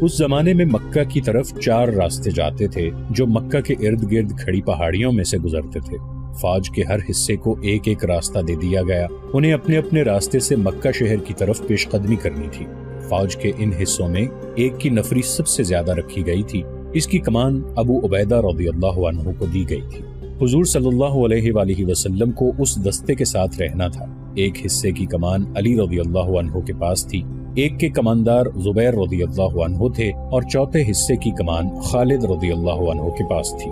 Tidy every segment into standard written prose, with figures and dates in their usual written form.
اس زمانے میں مکہ کی طرف 4 راستے جاتے تھے جو مکہ کے ارد گرد کھڑی پہاڑیوں میں سے گزرتے تھے۔ فوج کے ہر حصے کو ایک ایک راستہ دے دیا گیا، انہیں اپنے اپنے راستے سے مکہ شہر کی طرف پیش قدمی کرنی تھی۔ فوج کے ان حصوں میں ایک کی نفری سب سے زیادہ رکھی گئی تھی، اس کی کمان ابو عبیدہ رضی اللہ عنہ کو دی گئی تھی۔ حضور صلی اللہ علیہ وآلہ وسلم کو اس دستے کے ساتھ رہنا تھا۔ ایک حصے کی کمان علی رضی اللہ عنہ کے پاس تھی، ایک کے کماندار زبیر رضی اللہ عنہ تھے اور چوتھے حصے کی کمان خالد رضی اللہ عنہ کے پاس تھی۔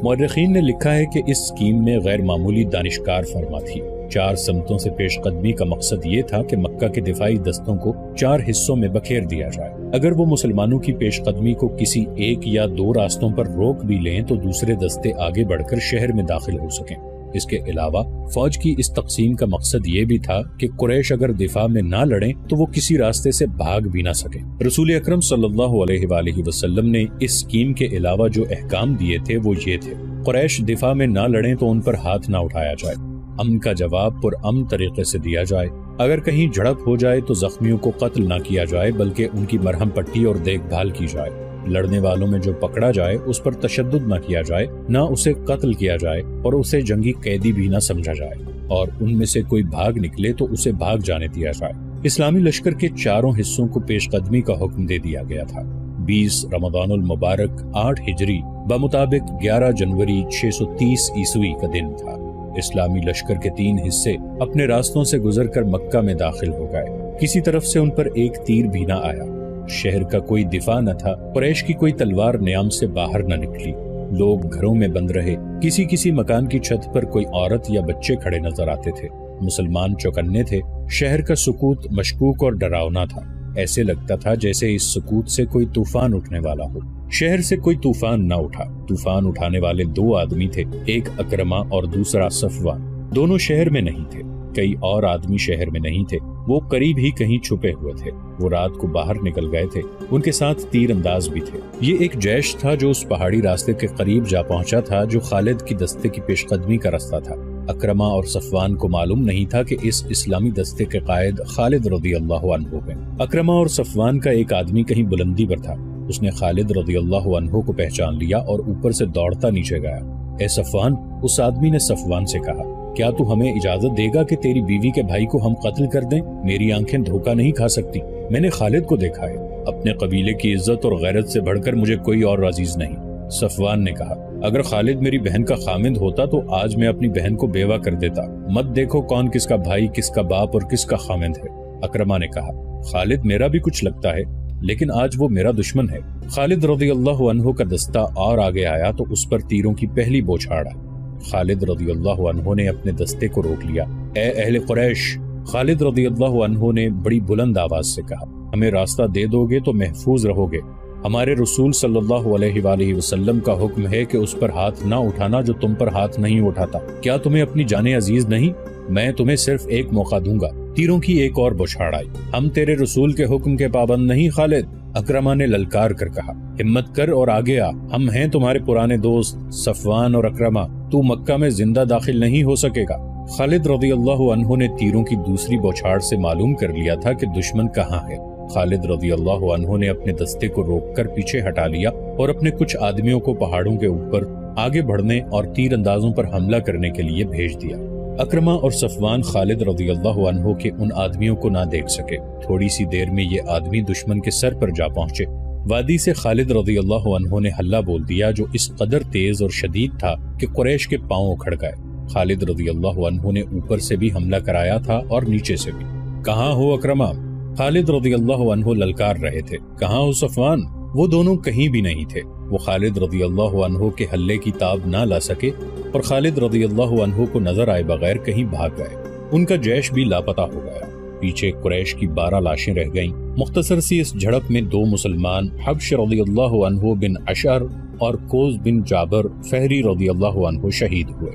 مورخین نے لکھا ہے کہ اس اسکیم میں غیر معمولی دانشکار فرما تھی۔ 4 سمتوں سے پیش قدمی کا مقصد یہ تھا کہ مکہ کے دفاعی دستوں کو 4 حصوں میں بکھیر دیا جائے۔ اگر وہ مسلمانوں کی پیش قدمی کو کسی 1 یا 2 راستوں پر روک بھی لیں تو دوسرے دستے آگے بڑھ کر شہر میں داخل ہو سکیں۔ اس کے علاوہ فوج کی اس تقسیم کا مقصد یہ بھی تھا کہ قریش اگر دفاع میں نہ لڑیں تو وہ کسی راستے سے بھاگ بھی نہ سکیں۔ رسول اکرم صلی اللہ علیہ وآلہ وسلم نے اس اسکیم کے علاوہ جو احکام دیے تھے وہ یہ تھے: قریش دفاع میں نہ لڑیں تو ان پر ہاتھ نہ اٹھایا جائے، امن کا جواب پرامن طریقے سے دیا جائے، اگر کہیں جھڑپ ہو جائے تو زخمیوں کو قتل نہ کیا جائے بلکہ ان کی مرہم پٹی اور دیکھ بھال کی جائے، لڑنے والوں میں جو پکڑا جائے اس پر تشدد نہ کیا جائے، نہ اسے قتل کیا جائے اور اسے جنگی قیدی بھی نہ سمجھا جائے، اور ان میں سے کوئی بھاگ نکلے تو اسے بھاگ جانے دیا جائے۔ اسلامی لشکر کے 4 حصوں کو پیش قدمی کا حکم دے دیا گیا تھا۔ 20 رمضان المبارک 8 ہجری بمطابق 11 جنوری 630 عیسوی کا دن تھا۔ اسلامی لشکر کے 3 حصے اپنے راستوں سے گزر کر مکہ میں داخل ہو گئے، کسی طرف سے ان پر ایک تیر بھی نہ آیا، شہر کا کوئی دفاع نہ تھا، قریش کی کوئی تلوار نیام سے باہر نہ نکلی، لوگ گھروں میں بند رہے، کسی مکان کی چھت پر کوئی عورت یا بچے کھڑے نظر آتے تھے، مسلمان چوکنے تھے، شہر کا سکوت مشکوک اور ڈراؤنا تھا، ایسے لگتا تھا جیسے اس سکوت سے کوئی طوفان اٹھنے والا ہو۔ شہر سے کوئی طوفان نہ اٹھا، طوفان اٹھانے والے 2 آدمی تھے، ایک اکرمہ اور دوسرا صفوان، دونوں شہر میں نہیں تھے، کئی اور آدمی شہر میں نہیں تھے، وہ قریب ہی کہیں چھپے ہوئے تھے، وہ رات کو باہر نکل گئے تھے، ان کے ساتھ تیر انداز بھی تھے۔ یہ ایک جیش تھا جو اس پہاڑی راستے کے قریب جا پہنچا تھا جو خالد کی دستے کی پیش قدمی کا راستہ تھا۔ اکرمہ اور صفوان کو معلوم نہیں تھا کہ اس اسلامی دستے کے قائد خالد رضی اللہ عنہ ہیں۔ اکرمہ اور صفوان کا ایک آدمی کہیں بلندی پر تھا، اس نے خالد رضی اللہ عنہ کو پہچان لیا اور اوپر سے دوڑتا نیچے گیا۔ اے صفوان، اس آدمی نے صفوان سے کہا، کیا تو ہمیں اجازت دے گا کہ تیری بیوی کے بھائی کو ہم قتل کر دیں؟ میری آنکھیں دھوکہ نہیں کھا سکتی، میں نے خالد کو دیکھا ہے، اپنے قبیلے کی عزت اور غیرت سے بڑھ کر مجھے کوئی اور عزیز نہیں۔ صفوان نے کہا، اگر خالد میری بہن کا خامند ہوتا تو آج میں اپنی بہن کو بیوہ کر دیتا، مت دیکھو کون کس کا بھائی، کس کا باپ اور کس کا خامند ہے۔ اکرمہ نے کہا، خالد میرا بھی کچھ لگتا ہے لیکن آج وہ میرا دشمن ہے۔ خالد رضی اللہ عنہ کا دستہ اور آگے آیا تو اس پر تیروں کی پہلی بوچھاڑ آئی۔ خالد رضی اللہ عنہ نے اپنے دستے کو روک لیا۔ اے اہل قریش، خالد رضی اللہ عنہ نے بڑی بلند آواز سے کہا، ہمیں راستہ دے دو گے تو محفوظ رہو گے، ہمارے رسول صلی اللہ علیہ وآلہ وسلم کا حکم ہے کہ اس پر ہاتھ نہ اٹھانا جو تم پر ہاتھ نہیں اٹھاتا۔ کیا تمہیں اپنی جانیں عزیز نہیں؟ میں تمہیں صرف ایک موقع دوں گا۔ تیروں کی ایک اور بوچھاڑ آئی۔ ہم تیرے رسول کے حکم کے پابند نہیں خالد، اکرمہ نے للکار کر کہا، ہمت کر اور آگے آ، ہم ہیں تمہارے پرانے دوست صفوان اور اکرمہ، تو مکہ میں زندہ داخل نہیں ہو سکے گا۔ خالد رضی اللہ عنہ نے تیروں کی دوسری بوچھاڑ سے معلوم کر لیا تھا کہ دشمن کہاں ہے۔ خالد رضی اللہ عنہ نے اپنے دستے کو روک کر پیچھے ہٹا لیا اور اپنے کچھ آدمیوں کو پہاڑوں کے اوپر آگے بڑھنے اور تیر اندازوں پر حملہ کرنے کے لیے بھیج دیا۔ اکرمہ اور صفوان خالد رضی اللہ عنہ کے ان آدمیوں کو نہ دیکھ سکے۔ تھوڑی سی دیر میں یہ آدمی دشمن کے سر پر جا پہنچے۔ وادی سے خالد رضی اللہ عنہ نے حلہ بول دیا جو اس قدر تیز اور شدید تھا کہ قریش کے پاؤں اکھڑ گئے۔ خالد رضی اللہ عنہ نے اوپر سے بھی حملہ کرایا تھا اور نیچے سے بھی۔ کہاں ہو اکرمہ؟ خالد رضی اللہ عنہ للکار رہے تھے۔ کہاں ہو صفوان؟ وہ دونوں کہیں بھی نہیں تھے۔ وہ خالد رضی اللہ عنہ کے حلے کی تاب نہ لا سکے اور خالد رضی اللہ عنہ کو نظر آئے بغیر کہیں بھاگ گئے۔ ان کا جیش بھی لاپتہ ہو گیا۔ پیچھے قریش کی 12 لاشیں رہ گئیں۔ مختصر سی اس جھڑپ میں 2 مسلمان حبش رضی اللہ عنہ بن اشعر اور کوز بن جابر فہری رضی اللہ عنہ شہید ہوئے۔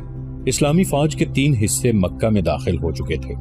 اسلامی فوج کے 3 حصے مکہ میں داخل ہو چکے تھے۔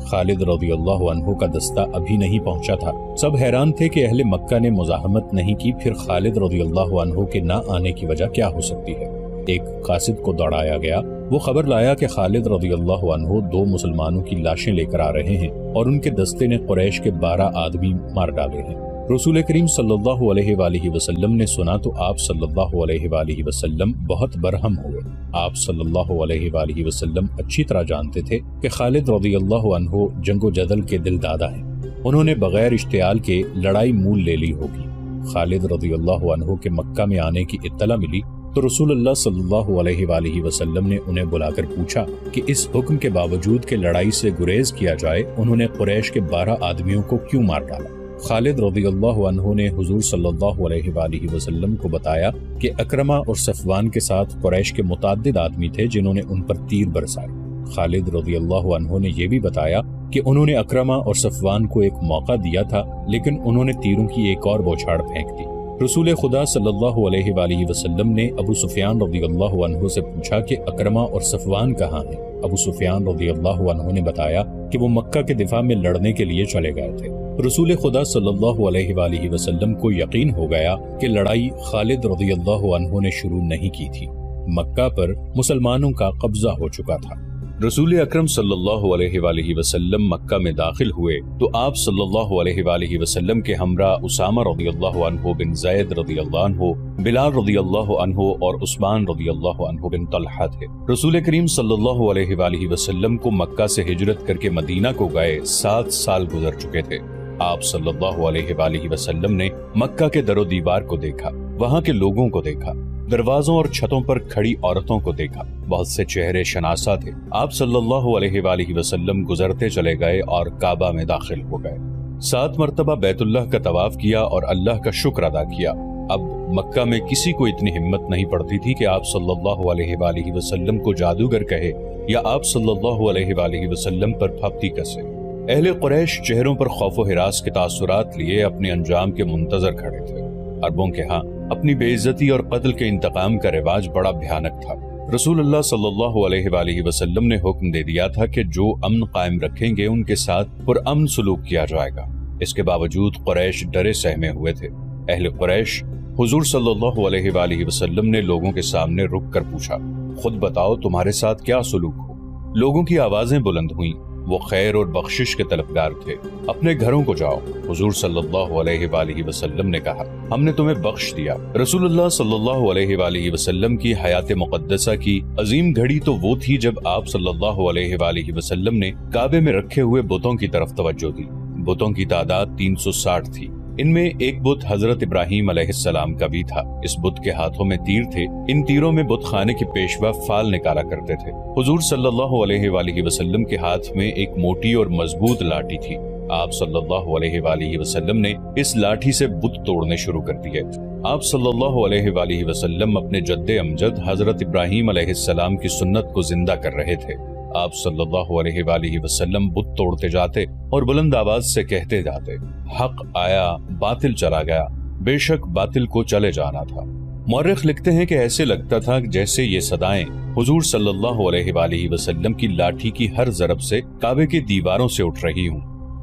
خالد رضی اللہ عنہ کا دستہ ابھی نہیں پہنچا تھا۔ سب حیران تھے کہ اہل مکہ نے مزاحمت نہیں کی، پھر خالد رضی اللہ عنہ کے نہ آنے کی وجہ کیا ہو سکتی ہے؟ ایک قاصد کو دوڑایا گیا، وہ خبر لایا کہ خالد رضی اللہ عنہ 2 مسلمانوں کی لاشیں لے کر آ رہے ہیں اور ان کے دستے نے قریش کے 12 آدمی مار ڈالے ہیں۔ رسول کریم صلی اللہ علیہ وآلہ وسلم نے سنا تو آپ صلی اللہ علیہ وآلہ وسلم بہت برہم ہوئے۔ آپ صلی اللہ علیہ وآلہ وسلم اچھی طرح جانتے تھے کہ خالد رضی اللہ عنہ جنگ و جدل کے دل دادا ہیں، انہوں نے بغیر اشتعال کے لڑائی مول لے لی ہوگی۔ خالد رضی اللہ عنہ کے مکہ میں آنے کی اطلاع ملی تو رسول اللہ صلی اللہ علیہ وآلہ وسلم نے انہیں بلا کر پوچھا کہ اس حکم کے باوجود کہ لڑائی سے گریز کیا جائے انہوں نے قریش کے 12 آدمیوں کو کیوں مار ڈالا؟ خالد رضی اللہ عنہ نے حضور صلی اللہ علیہ وآلہ وسلم کو بتایا کہ اکرمہ اور صفوان کے ساتھ قریش کے متعدد آدمی تھے جنہوں نے ان پر تیر برسائے۔ خالد رضی اللہ عنہ نے یہ بھی بتایا کہ انہوں نے اکرمہ اور صفوان کو ایک موقع دیا تھا لیکن انہوں نے تیروں کی ایک اور بوچھاڑ پھینک دی۔ رسول خدا صلی اللہ علیہ وآلہ وسلم نے ابو سفیان رضی اللہ عنہ سے پوچھا کہ اکرمہ اور صفوان کہاں ہیں؟ ابو سفیان رضی اللہ عنہ نے بتایا کہ وہ مکہ کے دفاع میں لڑنے کے لیے چلے گئے تھے۔ رسول خدا صلی اللہ علیہ وآلہ وسلم کو یقین ہو گیا کہ لڑائی خالد رضی اللہ عنہ نے شروع نہیں کی تھی، مکہ پر مسلمانوں کا قبضہ ہو چکا تھا۔ رسول اکرم صلی اللہ علیہ وآلہ وسلم مکہ میں داخل ہوئے تو آپ صلی اللہ علیہ وآلہ وسلم کے ہمراہ اسامہ رضی اللہ عنہ بن زید رضی اللہ عنہ، بلال رضی اللہ عنہ اور عثمان رضی اللہ عنہ بن طلحہ تھے۔ رسول کریم صلی اللہ علیہ وآلہ وسلم کو مکہ سے ہجرت کر کے مدینہ کو گئے 7 سال گزر چکے تھے۔ آپ صلی اللہ علیہ وآلہ وسلم نے مکہ کے در و دیوار کو دیکھا، وہاں کے لوگوں کو دیکھا، دروازوں اور چھتوں پر کھڑی عورتوں کو دیکھا، بہت سے چہرے شناسا تھے۔ آپ صلی اللہ علیہ وآلہ وسلم گزرتے چلے گئے اور کعبہ میں داخل ہو گئے، 7 مرتبہ بیت اللہ کا طواف کیا اور اللہ کا شکر ادا کیا۔ اب مکہ میں کسی کو اتنی ہمت نہیں پڑتی تھی کہ آپ صلی اللہ علیہ وآلہ وسلم کو جادوگر کہے یا آپ صلی اللہ علیہ وآلہ وسلم پر پھپتی کسے۔ اہل قریش چہروں پر خوف و ہراس کے تاثرات لیے اپنے انجام کے منتظر کھڑے تھے۔ عربوں کے ہاں اپنی بے عزتی اور قتل کے انتقام کا رواج بڑا بھیانک تھا۔ رسول اللہ صلی اللہ علیہ وآلہ وسلم نے حکم دے دیا تھا کہ جو امن قائم رکھیں گے ان کے ساتھ پرامن سلوک کیا جائے گا۔ اس کے باوجود قریش ڈرے سہمے ہوئے تھے۔ اہل قریش حضور صلی اللہ علیہ وآلہ وسلم نے لوگوں کے سامنے رک کر پوچھا، خود بتاؤ تمہارے ساتھ کیا سلوک ہو؟ لوگوں کی آوازیں بلند ہوئیں، وہ خیر اور بخشش کے طلبگار تھے۔ اپنے گھروں کو جاؤ، حضور صلی اللہ علیہ وآلہ وسلم نے کہا، ہم نے تمہیں بخش دیا۔ رسول اللہ صلی اللہ علیہ وآلہ وسلم کی حیات مقدسہ کی عظیم گھڑی تو وہ تھی جب آپ صلی اللہ علیہ وآلہ وسلم نے کعبے میں رکھے ہوئے بتوں کی طرف توجہ دی۔ بتوں کی تعداد 360 تھی۔ ان میں ایک بت حضرت ابراہیم علیہ السلام کا بھی تھا۔ اس بت کے ہاتھوں میں تیر تھے، ان تیروں میں بت خانے کے پیشوا فال نکالا کرتے تھے۔ حضور صلی اللہ علیہ وآلہ وسلم کے ہاتھ میں ایک موٹی اور مضبوط لاٹھی تھی۔ آپ صلی اللہ علیہ وآلہ وسلم نے اس لاٹھی سے بت توڑنے شروع کر دیے۔ آپ صلی اللہ علیہ وآلہ وسلم اپنے جد امجد حضرت ابراہیم علیہ السلام کی سنت کو زندہ کر رہے تھے۔ آپ صلی اللہ علیہ وآلہ وسلم بت توڑتے جاتے اور بلند آواز سے کہتے جاتے، حق آیا باطل چلا گیا، بے شک باطل کو چلے جانا تھا۔ مورخ لکھتے ہیں کہ ایسے لگتا تھا جیسے یہ صدائیں حضور صلی اللہ علیہ وآلہ وسلم کی لاٹھی کی ہر ضرب سے کعبے کی دیواروں سے اٹھ رہی ہوں۔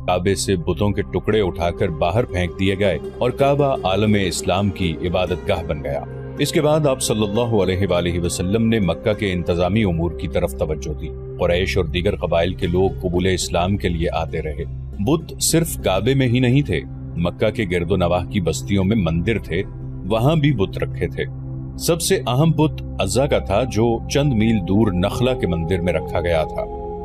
کعبے سے بتوں کے ٹکڑے اٹھا کر باہر پھینک دیے گئے اور کعبہ عالم اسلام کی عبادت گاہ بن گیا۔ اس کے بعد آپ صلی اللہ علیہ وآلہ وسلم نے مکہ کے انتظامی امور کی طرف توجہ دی۔ قریش اور دیگر قبائل کے لوگ قبول اسلام کے لیے آتے رہے۔ بت صرف کعبے میں ہی نہیں تھے، مکہ کے گرد و نواح کی بستیوں میں مندر تھے، وہاں بھی بت رکھے تھے۔ سب سے اہم بت عزا کا تھا جو چند میل دور نخلا کے مندر میں رکھا گیا تھا۔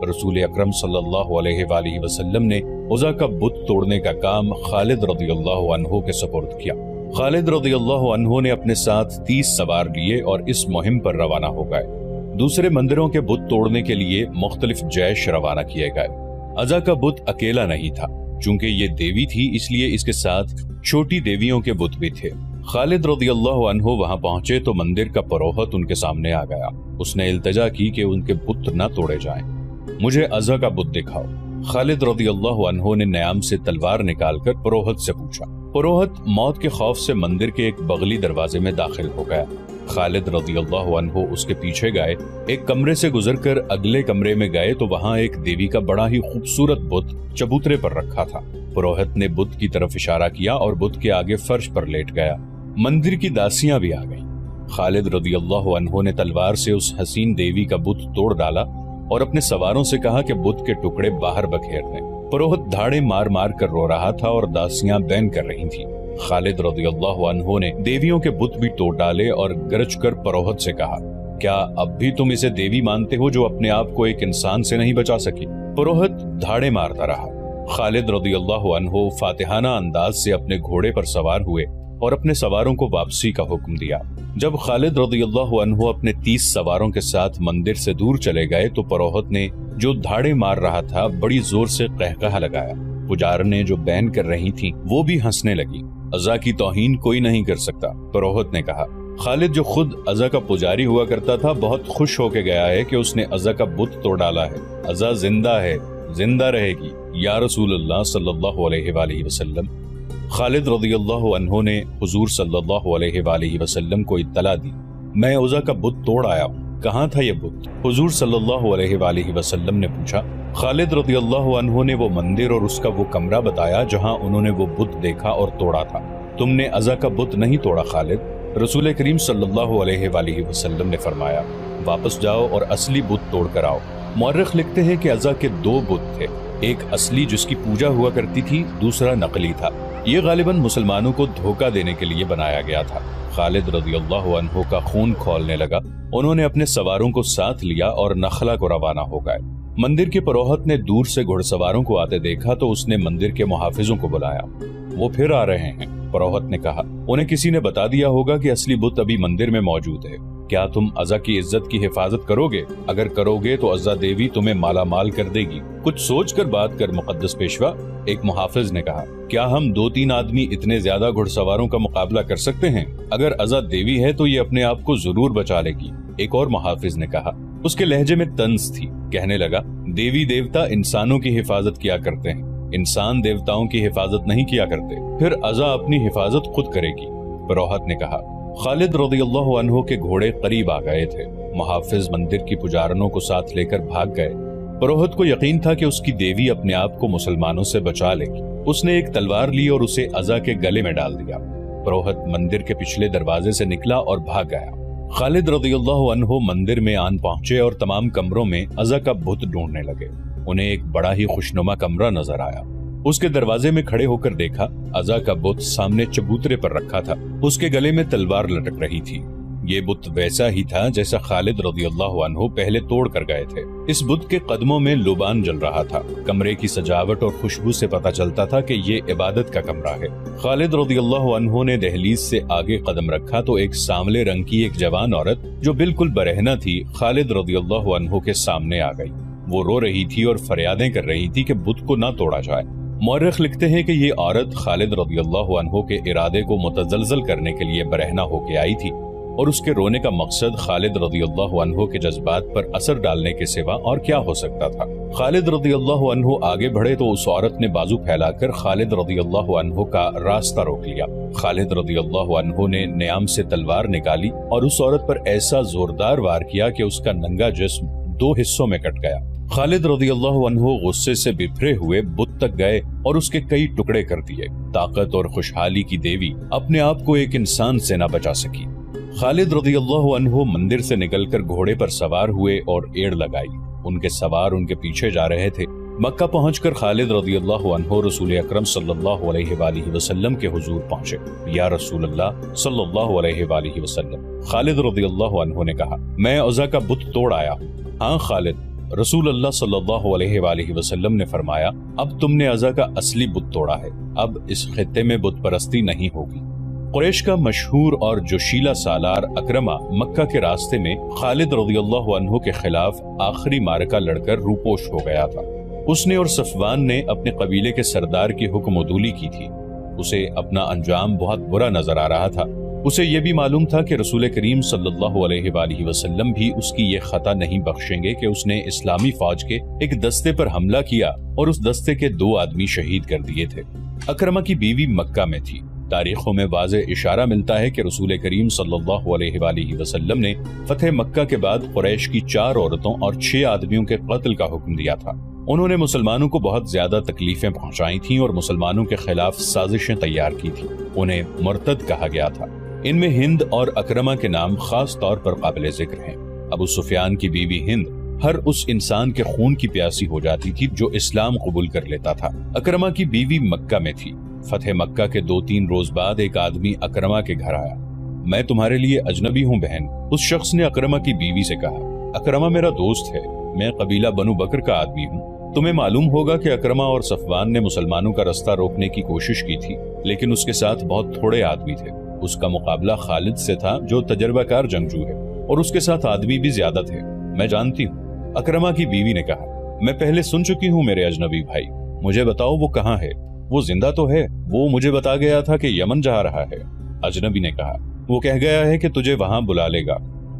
رسول اکرم صلی اللہ علیہ وآلہ وسلم نے عزا کا بت توڑنے کا کام خالد رضی اللہ عنہ کے سپرد کیا۔ خالد رضی اللہ عنہ نے اپنے ساتھ 30 سوار لیے اور اس مہم پر روانہ ہو گئے۔ دوسرے مندروں کے بت توڑنے کے لیے مختلف جیش روانہ کیے گئے۔ عزا کا بت اکیلا نہیں تھا، چونکہ یہ دیوی تھی اس لیے اس کے ساتھ چھوٹی دیویوں کے بت بھی تھے۔ خالد رضی اللہ عنہ وہاں پہنچے تو مندر کا پروہت ان کے سامنے آ گیا۔ اس نے التجا کی کہ ان کے بت نہ توڑے جائیں، مجھے عزا کا بت دکھاؤ۔ خالد رضی اللہ عنہ نے نیام سے تلوار نکال کر پروہت سے پوچھا۔ پروہت موت کے خوف سے مندر کے ایک بغلی دروازے میں داخل ہو گیا۔ خالد رضی اللہ عنہ اس کے پیچھے گئے، ایک کمرے سے گزر کر اگلے کمرے میں گئے تو وہاں ایک دیوی کا بڑا ہی خوبصورت بت چبوترے پر رکھا تھا۔ پروہت نے بت کی طرف اشارہ کیا اور بت کے آگے فرش پر لیٹ گیا۔ مندر کی داسیاں بھی آ گئیں۔ خالد رضی اللہ عنہ نے تلوار سے اس حسین دیوی کا بت توڑ ڈالا اور اپنے سواروں سے کہا کہ بت کے ٹکڑے باہر بکھیر دیں۔ پروہت دھاڑے مار مار کر رو رہا تھا اور داسیاں بین کر رہی تھیں۔ خالد رضی اللہ عنہ نے دیویوں کے بت بھی توڑ ڈالے اور گرج کر پروہت سے کہا، کیا اب بھی تم اسے دیوی مانتے ہو جو اپنے آپ کو ایک انسان سے نہیں بچا سکی؟ پروہت دھاڑے مارتا رہا۔ خالد رضی اللہ عنہ فاتحانہ انداز سے اپنے گھوڑے پر سوار ہوئے اور اپنے سواروں کو واپسی کا حکم دیا۔ جب خالد رضی اللہ عنہ اپنے 30 سواروں کے ساتھ مندر سے دور چلے گئے تو پروہت نے، جو دھاڑے مار رہا تھا، بڑی زور سے قہقہا لگایا۔ پجارنے جو بین کر رہی تھیں وہ بھی ہنسنے لگی۔ عزا کی توہین کوئی نہیں کر سکتا، پروہت نے کہا۔ خالد جو خود عزا کا پجاری ہوا کرتا تھا بہت خوش ہو کے گیا ہے کہ اس نے عزا کا بت توڑ ڈالا ہے۔ عزا زندہ ہے، زندہ رہے گی یا رسول اللہ صلی اللہ علیہ وآلہ وسلم۔ خالد رضی اللہ عنہ نے حضور صلی اللہ علیہ وآلہ وسلم کو اطلاع دی، میں عزا کا بت توڑ آیا ہوں، کہاں تھا یہ بت؟ حضور صلی اللہ علیہ وآلہ وسلم نے پوچھا۔ خالد رضی اللہ عنہ نے وہ مندر اور اس کا وہ کمرہ بتایا جہاں انہوں نے وہ بت دیکھا اور توڑا تھا۔ تم نے عزا کا بت نہیں توڑا خالد، رسول کریم صلی اللہ علیہ وآلہ وسلم نے فرمایا، واپس جاؤ اور اصلی بت توڑ کر آؤ۔ مورخ لکھتے ہیں کہ عزا کے 2 بت تھے، ایک اصلی جس کی پوجا ہوا کرتی تھی، دوسرا نقلی تھا۔ یہ غالباً مسلمانوں کو دھوکہ دینے کے لیے بنایا گیا تھا۔ خالد رضی اللہ عنہ کا خون کھولنے لگا، انہوں نے اپنے سواروں کو ساتھ لیا اور نخلا کو روانہ ہو گئے۔ مندر کے پروہت نے دور سے گھڑ سواروں کو آتے دیکھا تو اس نے مندر کے محافظوں کو بلایا۔ وہ پھر آ رہے ہیں، پروہت نے کہا، انہیں کسی نے بتا دیا ہوگا کہ اصلی بت ابھی مندر میں موجود ہے۔ کیا تم عزا کی عزت کی حفاظت کرو گے؟ اگر کرو گے تو عزا دیوی تمہیں مالا مال کر دے گی۔ کچھ سوچ کر بات کر مقدس پیشوا، ایک محافظ نے کہا۔ کیا ہم 2-3 آدمی اتنے زیادہ گھڑ سواروں کا مقابلہ کر سکتے ہیں؟ اگر عزا دیوی ہے تو یہ اپنے آپ کو ضرور بچا لے گی، ایک اور محافظ نے کہا۔ اس کے لہجے میں طنز تھی، کہنے لگا، دیوی دیوتا انسانوں کی حفاظت کیا کرتے ہیں، انسان دیوتاؤں کی حفاظت نہیں کیا کرتے، پھر عزا اپنی حفاظت خود کرے گی۔ پروہت نے کہا۔ خالد رضی اللہ عنہ کے گھوڑے قریب آ گئے تھے، محافظ مندر کی پجارنوں کو ساتھ لے کر بھاگ گئے۔ پروہت کو یقین تھا کہ اس کی دیوی اپنے آپ کو مسلمانوں سے بچا لے گی۔ اس نے ایک تلوار لی اور اسے عزا کے گلے میں ڈال دیا۔ پروہت مندر کے پچھلے دروازے سے نکلا اور بھاگ گیا۔ خالد رضی اللہ عنہ مندر میں آن پہنچے اور تمام کمروں میں عزا کا بت ڈھونڈنے لگے۔ انہیں ایک بڑا ہی خوشنما کمرہ نظر آیا۔ اس کے دروازے میں کھڑے ہو کر دیکھا، عزا کا بت سامنے چبوترے پر رکھا تھا، اس کے گلے میں تلوار لٹک رہی تھی۔ یہ بت ویسا ہی تھا جیسا خالد رضی اللہ عنہ پہلے توڑ کر گئے تھے۔ اس بت کے قدموں میں لوبان جل رہا تھا۔ کمرے کی سجاوٹ اور خوشبو سے پتہ چلتا تھا کہ یہ عبادت کا کمرہ ہے۔ خالد رضی اللہ عنہ نے دہلیز سے آگے قدم رکھا تو ایک سانولے رنگ کی ایک جوان عورت جو بالکل برہنہ تھی خالد رضی اللہ عنہ کے سامنے آ گئی۔ وہ رو رہی تھی اور فریادیں کر رہی تھی کہ بت کو نہ توڑا جائے۔ مورخ لکھتے ہیں کہ یہ عورت خالد رضی اللہ عنہ کے ارادے کو متزلزل کرنے کے لیے برہنہ ہو کے آئی تھی، اور اس کے رونے کا مقصد خالد رضی اللہ عنہ کے جذبات پر اثر ڈالنے کے سوا اور کیا ہو سکتا تھا۔ خالد رضی اللہ عنہ آگے بڑھے تو اس عورت نے بازو پھیلا کر خالد رضی اللہ عنہ کا راستہ روک لیا۔ خالد رضی اللہ عنہ نے نیام سے تلوار نکالی اور اس عورت پر ایسا زوردار وار کیا کہ اس کا ننگا جسم 2 حصوں میں کٹ گیا۔ خالد رضی اللہ عنہ غصے سے بپھرے ہوئے بت تک گئے اور اس کے کئی ٹکڑے کر دیے۔ طاقت اور خوشحالی کی دیوی اپنے آپ کو ایک انسان سے نہ بچا سکی۔ خالد رضی اللہ عنہ مندر سے نکل کر گھوڑے پر سوار ہوئے اور ایڑ لگائی۔ ان کے سوار ان کے پیچھے جا رہے تھے۔ مکہ پہنچ کر خالد رضی اللہ عنہ رسول اکرم صلی اللہ علیہ وآلہ وسلم کے حضور پہنچے۔ یا رسول اللہ صلی اللہ علیہ وآلہ وسلم، خالد رضی اللہ عنہ نے کہا، میں عزا کا بت توڑ آیا ہوں۔ ہاں خالد، رسول اللہ صلی اللہ علیہ وآلہ وسلم نے فرمایا، اب تم نے عزا کا اصلی بت توڑا ہے، اب اس خطے میں بت پرستی نہیں ہوگی۔ قریش کا مشہور اور جوشیلا سالار اکرمہ مکہ کے راستے میں خالد رضی اللہ عنہ کے خلاف آخری معرکہ لڑ کر روپوش ہو گیا تھا۔ اس نے اور صفوان نے اپنے قبیلے کے سردار کی حکم عدولی کی تھی۔ اسے اپنا انجام بہت برا نظر آ رہا تھا۔ اسے یہ بھی معلوم تھا کہ رسول کریم صلی اللہ علیہ وآلہ وسلم بھی اس کی یہ خطا نہیں بخشیں گے کہ اس نے اسلامی فوج کے ایک دستے پر حملہ کیا اور اس دستے کے 2 آدمی شہید کر دیے تھے۔ اکرمہ کی بیوی مکہ میں تھی۔ تاریخوں میں واضح اشارہ ملتا ہے کہ رسول کریم صلی اللہ علیہ وآلہ وسلم نے فتح مکہ کے بعد قریش کی 4 عورتوں اور 6 آدمیوں کے قتل کا حکم دیا تھا۔ انہوں نے مسلمانوں کو بہت زیادہ تکلیفیں پہنچائی تھیں اور مسلمانوں کے خلاف سازشیں تیار کی تھیں۔ انہیں مرتد کہا گیا تھا۔ ان میں ہند اور اکرمہ کے نام خاص طور پر قابل ذکر ہیں۔ ابو سفیان کی بیوی ہند ہر اس انسان کے خون کی پیاسی ہو جاتی تھی جو اسلام قبول کر لیتا تھا۔ اکرمہ کی بیوی مکہ میں تھی۔ فتح مکہ کے 2-3 روز بعد ایک آدمی اکرما کے گھر آیا۔ میں تمہارے لیے اجنبی ہوں بہن، اس شخص نے اکرما کی بیوی سے کہا۔ اکرما میرا دوست ہے، میں قبیلہ بنو بکر کا آدمی ہوں۔ تمہیں معلوم ہوگا کہ اکرما اور صفوان نے مسلمانوں کا رستہ روکنے کی کوشش کی تھی، لیکن اس کے ساتھ بہت تھوڑے آدمی تھے۔ اس کا مقابلہ خالد سے تھا جو تجربہ کار جنگجو ہے، اور اس کے ساتھ آدمی بھی زیادہ تھے۔ میں جانتی ہوں، اکرما کی بیوی نے کہا۔ میں پہلے سن چکی ہوں میرے اجنبی بھائی، مجھے بتاؤ وہ کہاں ہے؟ وہ زندہ تو ہے؟ وہ مجھے بتا گیا تھا کہ یمن جا رہا ہے۔ اجنبی نے کہا، وہ کہہ گیا ہے کہ تجھے وہاں بلا لے گا۔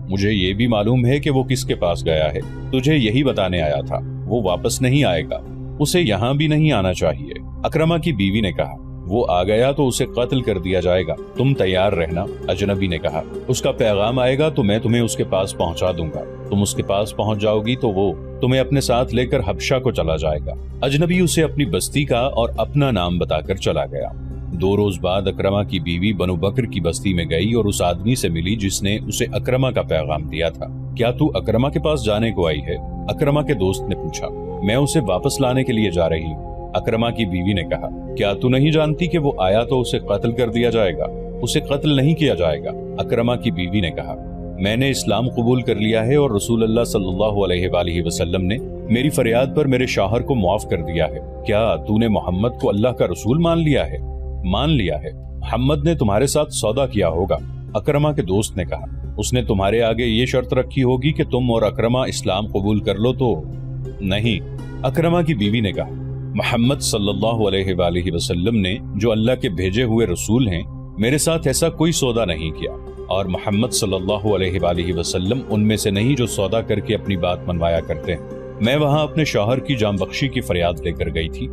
مجھے یہ بھی معلوم ہے کہ وہ کس کے پاس گیا ہے، تجھے یہی بتانے آیا تھا۔ وہ واپس نہیں آئے گا، اسے یہاں بھی نہیں آنا چاہیے۔ اکرما کی بیوی نے کہا، وہ آ گیا تو اسے قتل کر دیا جائے گا، تم تیار رہنا۔ اجنبی نے کہا، اس کا پیغام آئے گا تو میں تمہیں اس کے پاس پہنچا دوں گا۔ تم اس کے پاس پہنچ جاؤ گی تو وہ تمہیں اپنے ساتھ لے کر حبشہ کو چلا جائے گا۔ اجنبی اسے اپنی بستی کا اور اپنا نام بتا کر چلا گیا۔ 2 روز بعد اکرما کی بیوی بنو بکر کی بستی میں گئی اور اس آدمی سے ملی جس نے اسے اکرما کا پیغام دیا تھا۔ کیا تو اکرما کے پاس جانے کو آئی ہے؟ اکرما کے دوست نے پوچھا۔ میں اسے واپس لانے کے لیے جا رہی ہوں۔ اکرما کی بیوی نے کہا، کیا تو نہیں جانتی کہ وہ آیا تو اسے قتل کر دیا جائے گا؟ اسے قتل نہیں کیا جائے گا۔ اکرما کی بیوی نے کہا، میں نے اسلام قبول کر لیا ہے اور رسول اللہ صلی اللہ علیہ وآلہ وسلم نے میری فریاد پر میرے شوہر کو معاف کر دیا ہے۔ کیا تو نے محمد کو اللہ کا رسول مان لیا ہے؟ مان لیا ہے۔ محمد نے تمہارے ساتھ سودا کیا ہوگا۔ اکرما کے دوست نے کہا، اس نے تمہارے آگے یہ شرط رکھی ہوگی کہ تم اور اکرما اسلام قبول کر لو تو؟ نہیں۔ اکرما کی بیوی نے کہا، محمد صلی اللہ علیہ وآلہ وسلم نے جو اللہ کے بھیجے ہوئے رسول ہیں، میرے ساتھ ایسا کوئی سودا نہیں کیا، اور محمد صلی اللہ علیہ وآلہ وسلم ان میں سے نہیں جو سودا کر کے اپنی بات منوایا کرتے ہیں۔ میں وہاں اپنے شوہر کی جان بخشی کی فریاد لے کر گئی تھی۔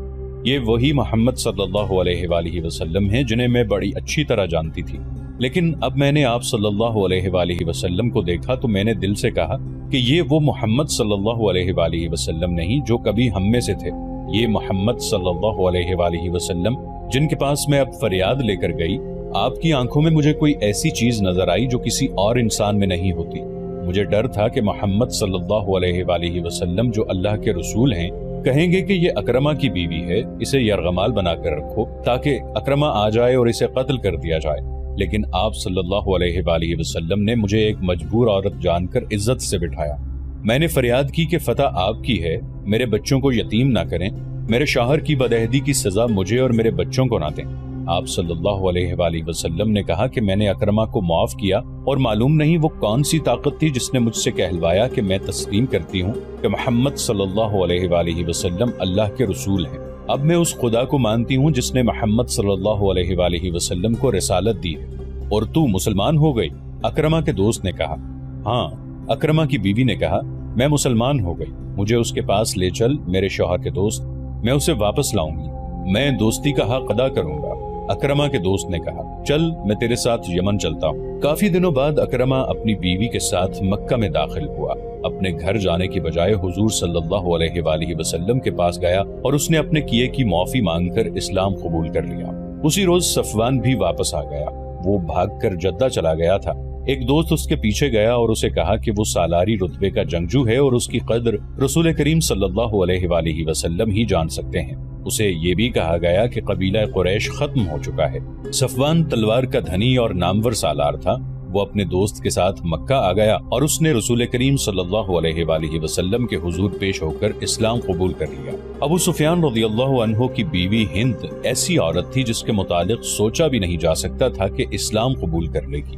یہ وہی محمد صلی اللہ علیہ وآلہ وسلم ہیں جنہیں میں بڑی اچھی طرح جانتی تھی، لیکن اب میں نے آپ صلی اللہ علیہ وآلہ وسلم کو دیکھا تو میں نے دل سے کہا کہ یہ وہ محمد صلی اللہ علیہ وآلہ وسلم نہیں جو کبھی ہم میں سے تھے۔ یہ محمد صلی اللہ علیہ وآلہ وسلم جن کے پاس میں اب فریاد لے کر گئی، آپ کی آنکھوں میں مجھے کوئی ایسی چیز نظر آئی جو کسی اور انسان میں نہیں ہوتی۔ مجھے ڈر تھا کہ محمد صلی اللہ علیہ وآلہ وسلم جو اللہ کے رسول ہیں کہیں گے کہ یہ اکرما کی بیوی ہے، اسے یرغمال بنا کر رکھو تاکہ اکرما آ جائے اور اسے قتل کر دیا جائے۔ لیکن آپ صلی اللہ علیہ وآلہ وسلم نے مجھے ایک مجبور عورت جان کر عزت سے بٹھایا۔ میں نے فریاد کی کہ فتح آپ کی ہے، میرے بچوں کو یتیم نہ کریں، میرے شوہر کی بدعہدی کی سزا مجھے اور میرے بچوں کو نہ دیں۔ آپ صلی اللہ علیہ وآلہ وسلم نے کہا کہ میں نے اکرما کو معاف کیا، اور معلوم نہیں وہ کون سی طاقت تھی جس نے مجھ سے کہلوایا کہ میں تسلیم کرتی ہوں کہ محمد صلی اللہ علیہ وآلہ وسلم اللہ کے رسول ہیں۔ اب میں اس خدا کو مانتی ہوں جس نے محمد صلی اللہ علیہ وآلہ وسلم کو رسالت دی ہے۔ اور تو مسلمان ہو گئی؟ اکرما کے دوست نے کہا۔ ہاں۔ اکرما کی بیوی نے کہا، میں مسلمان ہو گئی، مجھے اس کے پاس لے چل میرے شوہر کے دوست، میں اسے واپس لاؤں گی، میں دوستی کا حق ادا کروں گا۔ اکرما کے دوست نے کہا، چل میں تیرے ساتھ یمن چلتا ہوں۔ کافی دنوں بعد اکرما اپنی بیوی کے ساتھ مکہ میں داخل ہوا۔ اپنے گھر جانے کی بجائے حضور صلی اللہ علیہ وآلہ وسلم کے پاس گیا اور اس نے اپنے کیے کی معافی مانگ کر اسلام قبول کر لیا۔ اسی روز صفوان بھی واپس آ گیا، وہ بھاگ کر جدہ چلا گیا تھا۔ ایک دوست اس کے پیچھے گیا اور اسے کہا کہ وہ سالاری رتبے کا جنگجو ہے اور اس کی قدر رسول کریم صلی اللہ علیہ وآلہ وسلم ہی جان سکتے ہیں۔ اسے یہ بھی کہا گیا کہ قبیلہ قریش ختم ہو چکا ہے۔ صفوان تلوار کا دھنی اور نامور سالار تھا، وہ اپنے دوست کے ساتھ مکہ آ گیا اور اس نے رسول کریم صلی اللہ علیہ وآلہ وسلم کے حضور پیش ہو کر اسلام قبول کر لیا۔ ابو سفیان رضی اللہ عنہ کی بیوی ہند ایسی عورت تھی جس کے متعلق سوچا بھی نہیں جا سکتا تھا کہ اسلام قبول کر لے گی۔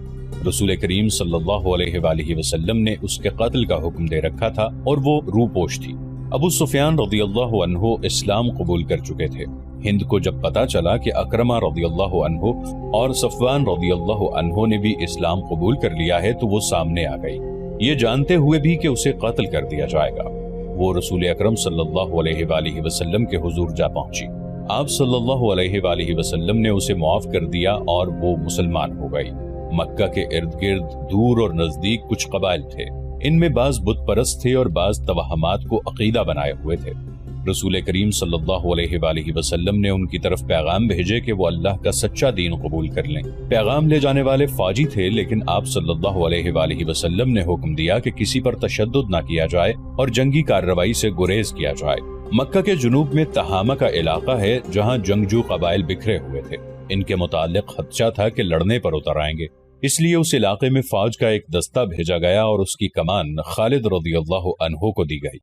رسول کریم صلی اللہ علیہ وآلہ وسلم نے اس کے قتل کا حکم دے رکھا تھا اور وہ روپوش تھی۔ ابو سفیان رضی اللہ عنہ اسلام قبول کر چکے تھے۔ ہند کو جب پتا چلا کہ اکرما رضی اللہ عنہ اور صفوان رضی اللہ عنہ نے بھی اسلام قبول کر لیا ہے تو وہ سامنے آ گئی، یہ جانتے ہوئے بھی کہ اسے قتل کر دیا جائے گا۔ وہ رسول اکرم صلی اللہ علیہ وآلہ وسلم کے حضور جا پہنچی۔ آپ صلی اللہ علیہ وآلہ وسلم نے اسے معاف کر دیا اور وہ مسلمان ہو گئی۔ مکہ کے ارد گرد دور اور نزدیک کچھ قبائل تھے، ان میں بعض بت پرست تھے اور بعض توہمات کو عقیدہ بنائے ہوئے تھے۔ رسول کریم صلی اللہ علیہ وآلہ وسلم نے ان کی طرف پیغام بھیجے کہ وہ اللہ کا سچا دین قبول کر لیں۔ پیغام لے جانے والے فوجی تھے، لیکن آپ صلی اللہ علیہ وآلہ وسلم نے حکم دیا کہ کسی پر تشدد نہ کیا جائے اور جنگی کارروائی سے گریز کیا جائے۔ مکہ کے جنوب میں تہامہ کا علاقہ ہے جہاں جنگجو قبائل بکھرے ہوئے تھے. ان کے متعلق خدشہ تھا کہ لڑنے پر اتر آئیں گے، اس لیے اس علاقے میں فوج کا ایک دستہ بھیجا گیا اور اس کی کمان خالد رضی اللہ عنہ کو دی گئی.